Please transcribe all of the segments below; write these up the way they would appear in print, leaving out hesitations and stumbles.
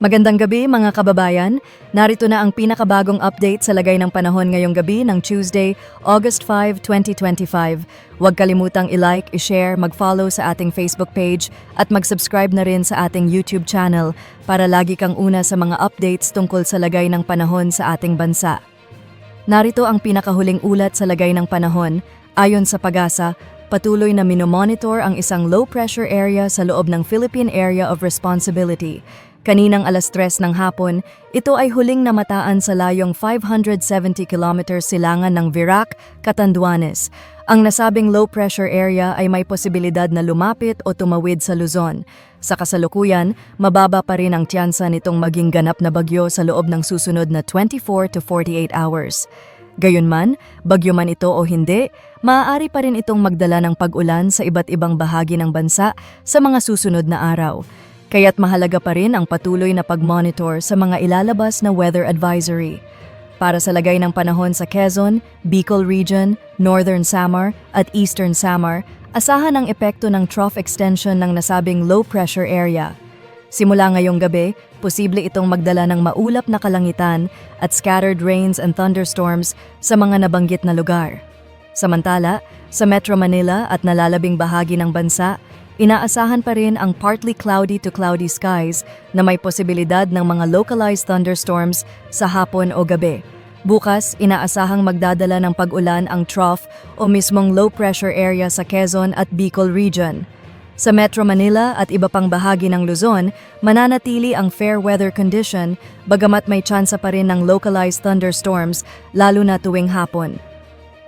Magandang gabi mga kababayan. Narito na ang pinakabagong update sa lagay ng panahon ngayong gabi ng Tuesday, August 5, 2025. Huwag kalimutang i-like, i-share, mag-follow sa ating Facebook page at mag-subscribe na rin sa ating YouTube channel para lagi kang una sa mga updates tungkol sa lagay ng panahon sa ating bansa. Narito ang pinakahuling ulat sa lagay ng panahon. Ayon sa PAGASA, patuloy na minomonitor ang isang low-pressure area sa loob ng Philippine Area of Responsibility. Kaninang alas 3 ng hapon, ito ay huling namataan sa layong 570 km silangan ng Virac, Catanduanes. Ang nasabing low-pressure area ay may posibilidad na lumapit o tumawid sa Luzon. Sa kasalukuyan, mababa pa rin ang tiyansa nitong maging ganap na bagyo sa loob ng susunod na 24 to 48 hours. Gayunman, bagyo man ito o hindi, maaari pa rin itong magdala ng pag-ulan sa iba't ibang bahagi ng bansa sa mga susunod na araw. Kaya't mahalaga pa rin ang patuloy na pag-monitor sa mga ilalabas na weather advisory. Para sa lagay ng panahon sa Quezon, Bicol Region, Northern Samar at Eastern Samar, asahan ang epekto ng trough extension ng nasabing low-pressure area. Simula ngayong gabi, posible itong magdala ng maulap na kalangitan at scattered rains and thunderstorms sa mga nabanggit na lugar. Samantala, sa Metro Manila at nalalabing bahagi ng bansa, inaasahan pa rin ang partly cloudy to cloudy skies na may posibilidad ng mga localized thunderstorms sa hapon o gabi. Bukas, inaasahang magdadala ng pag-ulan ang trough o mismong low-pressure area sa Quezon at Bicol Region. Sa Metro Manila at iba pang bahagi ng Luzon, mananatili ang fair weather condition bagamat may tsansa pa rin ng localized thunderstorms lalo na tuwing hapon.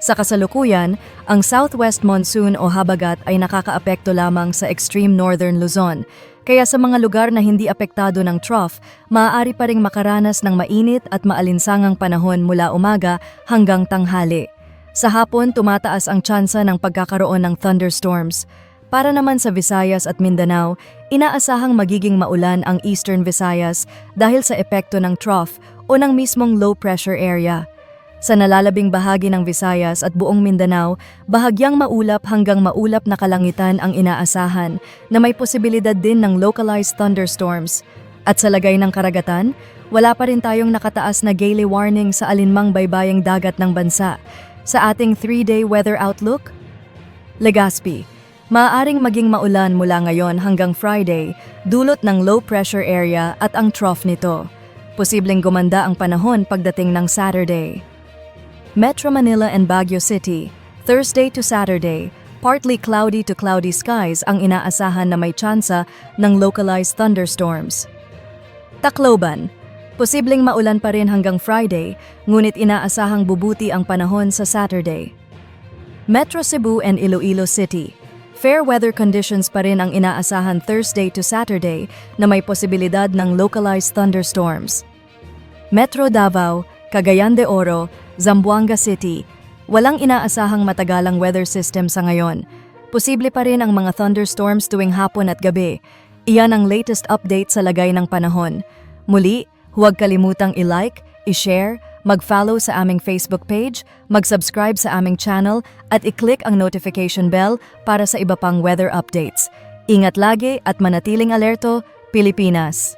Sa kasalukuyan, ang southwest monsoon o habagat ay nakakaapekto lamang sa extreme northern Luzon. Kaya sa mga lugar na hindi apektado ng trough, maaari pa ring makaranas ng mainit at maalinsangang panahon mula umaga hanggang tanghali. Sa hapon, tumataas ang tsansa ng pagkakaroon ng thunderstorms. Para naman sa Visayas at Mindanao, inaasahang magiging maulan ang Eastern Visayas dahil sa epekto ng trough o ng mismong low-pressure area. Sa nalalabing bahagi ng Visayas at buong Mindanao, bahagyang maulap hanggang maulap na kalangitan ang inaasahan na may posibilidad din ng localized thunderstorms. At sa lagay ng karagatan, wala pa rin tayong nakataas na gale warning sa alinmang baybayang dagat ng bansa. Sa ating 3-day weather outlook, Legazpi, maaaring maging maulan mula ngayon hanggang Friday, dulot ng low pressure area at ang trough nito. Posibleng gumanda ang panahon pagdating ng Saturday. Metro Manila and Baguio City, Thursday to Saturday, partly cloudy to cloudy skies ang inaasahan na may tsansa ng localized thunderstorms. Tacloban, posibleng maulan pa rin hanggang Friday, ngunit inaasahang bubuti ang panahon sa Saturday. Metro Cebu and Iloilo City, fair weather conditions pa rin ang inaasahan Thursday to Saturday na may posibilidad ng localized thunderstorms. Metro Davao, Cagayan de Oro, Zamboanga City, walang inaasahang matagalang weather system sa ngayon. Posible pa rin ang mga thunderstorms tuwing hapon at gabi. Iyan ang latest update sa lagay ng panahon. Muli, huwag kalimutang i-like, i-share, mag-follow sa aming Facebook page, mag-subscribe sa aming channel at i-click ang notification bell para sa iba pang weather updates. Ingat lagi at manatiling alerto, Pilipinas!